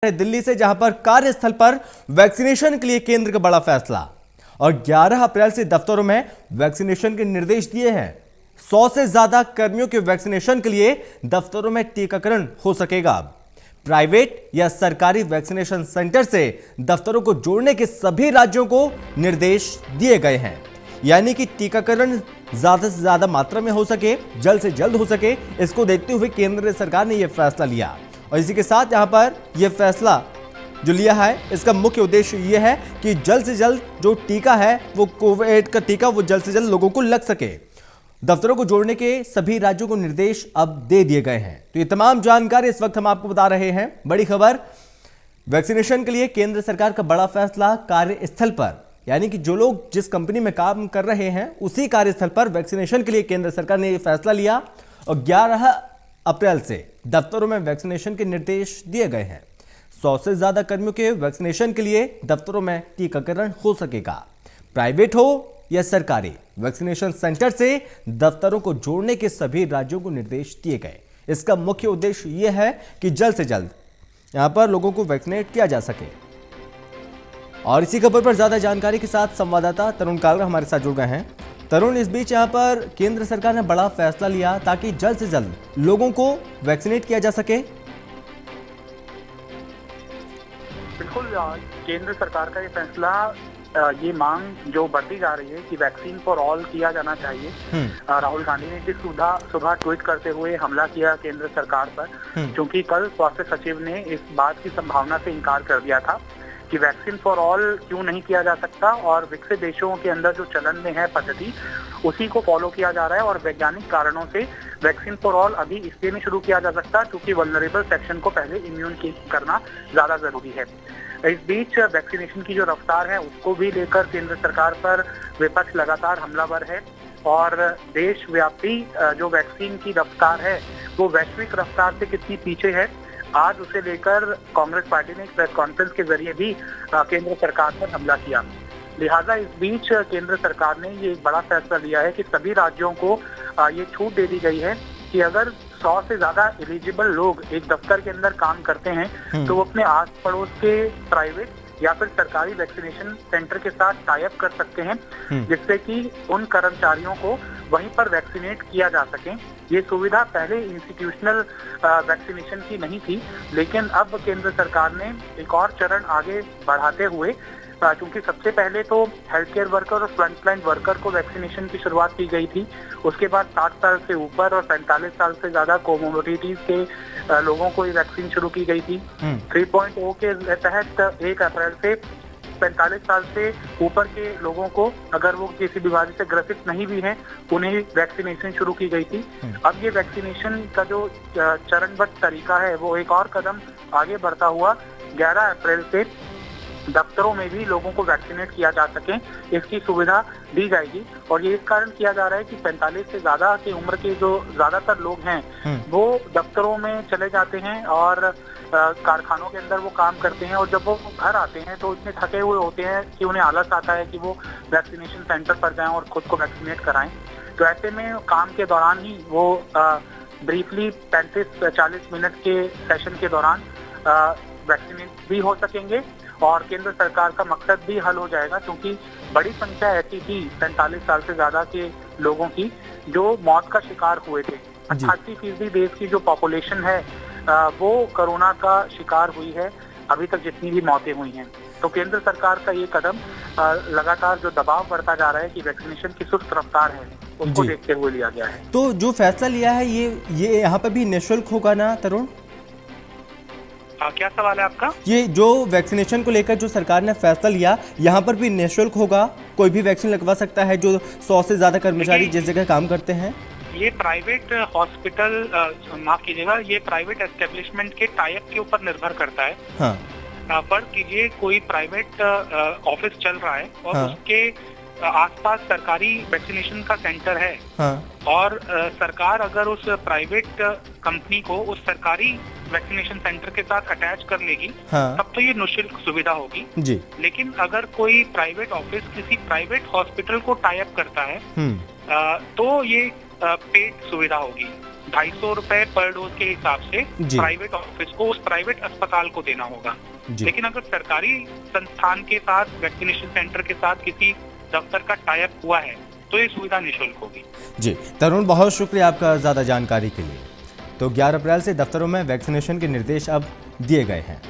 दिल्ली से, जहां पर कार्यस्थल पर वैक्सीनेशन के लिए केंद्र का बड़ा फैसला और 11 अप्रैल से दफ्तरों में वैक्सीनेशन के निर्देश दिए हैं। 100 से ज्यादा कर्मियों के वैक्सीनेशन के लिए दफ्तरों में टीकाकरण हो सकेगा। प्राइवेट या सरकारी वैक्सीनेशन सेंटर से दफ्तरों को जोड़ने के सभी राज्यों को निर्देश दिए गए हैं, यानी कि टीकाकरण ज्यादा से ज्यादा मात्रा में हो सके, जल्द से जल्द हो सके। इसको देखते हुए केंद्र सरकार ने यह फैसला लिया और इसी के साथ यहां पर यह फैसला जो लिया है, इसका मुख्य उद्देश्य यह है कि जल्द से जल्द जो टीका है, वो कोविड का टीका, वो जल्द से जल्द लोगों को लग सके। दफ्तरों को जोड़ने के सभी राज्यों को निर्देश अब दे दिए गए हैं। तो ये तमाम जानकारी इस वक्त हम आपको बता रहे हैं। बड़ी खबर, वैक्सीनेशन के लिए केंद्र सरकार का बड़ा फैसला कार्यस्थल पर, यानी कि जो लोग जिस कंपनी में काम कर रहे हैं उसी कार्यस्थल पर वैक्सीनेशन के लिए केंद्र सरकार ने यह फैसला लिया और 11 अप्रैल से दफ्तरों में वैक्सीनेशन के निर्देश दिए गए हैं। 100 से ज्यादा कर्मियों के वैक्सीनेशन के लिए दफ्तरों में टीकाकरण हो सकेगा। प्राइवेट हो या सरकारी, वैक्सीनेशन सेंटर से दफ्तरों को जोड़ने के सभी राज्यों को निर्देश दिए गए। इसका मुख्य उद्देश्य यह है कि जल्द से जल्द यहां पर लोगों को वैक्सीनेट किया जा सके। और इसी खबर पर ज्यादा जानकारी के साथ संवाददाता तरुण कालरा हमारे साथ जुड़ गए हैं। तरुण, इस बीच यहां पर केंद्र सरकार ने बड़ा फैसला लिया ताकि जल्द से जल्द लोगों को वैक्सीनेट किया जा सके। बिल्कुल, केंद्र सरकार का ये फैसला, ये मांग जो बढ़ती जा रही है कि वैक्सीन फॉर ऑल किया जाना चाहिए। राहुल गांधी ने भी सुबह ट्वीट करते हुए हमला किया केंद्र सरकार पर, क्योंकि कल स्वास्थ्य सचिव ने इस बात की संभावना से इनकार कर दिया था कि वैक्सीन फॉर ऑल क्यों नहीं किया जा सकता, और विकसित देशों के अंदर जो चलन में है पद्धति, उसी को फॉलो किया जा रहा है। और वैज्ञानिक कारणों से वैक्सीन फॉर ऑल अभी इसलिए नहीं शुरू किया जा सकता क्योंकि वल्नरेबल सेक्शन को पहले इम्यून करना ज्यादा जरूरी है। इस बीच वैक्सीनेशन की जो रफ्तार है उसको भी लेकर केंद्र सरकार पर विपक्ष लगातार हमलावर है और देशव्यापी जो वैक्सीन की रफ्तार है वो वैश्विक रफ्तार से कितनी पीछे है, आज उसे लेकर कांग्रेस पार्टी ने एक प्रेस कॉन्फ्रेंस के जरिए भी केंद्र सरकार पर हमला किया। लिहाजा इस बीच केंद्र सरकार ने ये एक बड़ा फैसला लिया है कि सभी राज्यों को ये छूट दे दी गई है कि अगर 100 से ज्यादा एलिजिबल लोग एक दफ्तर के अंदर काम करते हैं तो वो अपने आस पड़ोस के प्राइवेट या फिर सरकारी वैक्सीनेशन सेंटर के साथ टाई अप कर सकते हैं, जिससे कि उन कर्मचारियों को वहीं पर वैक्सीनेट किया जा सके। ये सुविधा पहले इंस्टीट्यूशनल वैक्सीनेशन की नहीं थी, लेकिन अब केंद्र सरकार ने एक और चरण आगे बढ़ाते हुए, क्योंकि सबसे पहले तो हेल्थ केयर वर्कर और फ्रंटलाइन वर्कर को वैक्सीनेशन की शुरुआत की गई थी, उसके बाद 60 साल से ऊपर और 45 साल से ज्यादा कोमोर्बिडिटीज के लोगों को ये वैक्सीन शुरू की गई थी। 3.0 के तहत 1 अप्रैल से 45 साल से ऊपर के लोगों को, अगर वो किसी बीमारी से ग्रसित नहीं भी हैं, उन्हें वैक्सीनेशन शुरू की गई थी। अब ये वैक्सीनेशन का जो चरणबद्ध तरीका है वो एक और कदम आगे बढ़ता हुआ 11 अप्रैल से दफ्तरों में भी लोगों को वैक्सीनेट किया जा सके, इसकी सुविधा दी जाएगी। और ये इस कारण किया जा रहा है कि 45 से ज्यादा की उम्र के जो ज्यादातर लोग हैं वो दफ्तरों में चले जाते हैं और कारखानों के अंदर वो काम करते हैं, और जब वो घर आते हैं तो इतने थके हुए होते हैं कि उन्हें आलस आता है कि वो वैक्सीनेशन सेंटर पर जाएं और खुद को वैक्सीनेट कराएं। तो ऐसे में काम के दौरान ही वो ब्रीफली 35-40 मिनट के सेशन के दौरान वैक्सीनेट भी हो सकेंगे और केंद्र सरकार का मकसद भी हल हो जाएगा, क्योंकि बड़ी संख्या ऐसी थी 45 साल से ज्यादा के लोगों की जो मौत का शिकार हुए थे। 88% देश की जो पॉपुलेशन है वो कोरोना का शिकार हुई है अभी तक जितनी भी मौतें हुई हैं। तो केंद्र सरकार का ये कदम लगातार जो दबाव बढ़ता जा रहा है कि वैक्सीनेशन की सुस्त रफ्तार है, उसको देखते हुए लिया गया है। तो जो फैसला लिया है ये यहाँ पर भी निःशुल्क होगा ना तरुण? क्या सवाल है आपका? ये जो वैक्सीनेशन को लेकर जो सरकार ने फैसला लिया, यहाँ पर भी निःशुल्क होगा? कोई भी वैक्सीन लगवा सकता है जो 100 से ज्यादा कर्मचारी जिस जगह काम करते हैं? ये प्राइवेट हॉस्पिटल, माफ कीजिएगा, ये प्राइवेट एस्टेब्लिशमेंट के टाई अप के ऊपर निर्भर करता है। हाँ। पर कीजिए कोई प्राइवेट ऑफिस चल रहा है और उसके आसपास सरकारी वैक्सीनेशन का सेंटर है, और सरकार अगर उस प्राइवेट कंपनी को उस सरकारी वैक्सीनेशन सेंटर के साथ अटैच कर लेगी, तब तो ये निःशुल्क सुविधा होगी जी। लेकिन अगर कोई प्राइवेट ऑफिस किसी प्राइवेट हॉस्पिटल को टाई अप करता है तो ये पेड सुविधा होगी। 250 रुपए पर डोज के हिसाब से जी। प्राइवेट ऑफिस को, उस प्राइवेट अस्पताल को देना होगा। जी। लेकिन अगर सरकारी संस्थान के साथ, वैक्सीनेशन सेंटर के साथ किसी दफ्तर का टाई अप हुआ है तो ये सुविधा निःशुल्क होगी। जी तरुण, बहुत शुक्रिया आपका ज़्यादा जानकारी के लिए। तो 11 अप्रैल से दफ्तरों में वैक्सीनेशन के निर्देश अब दिए गए हैं।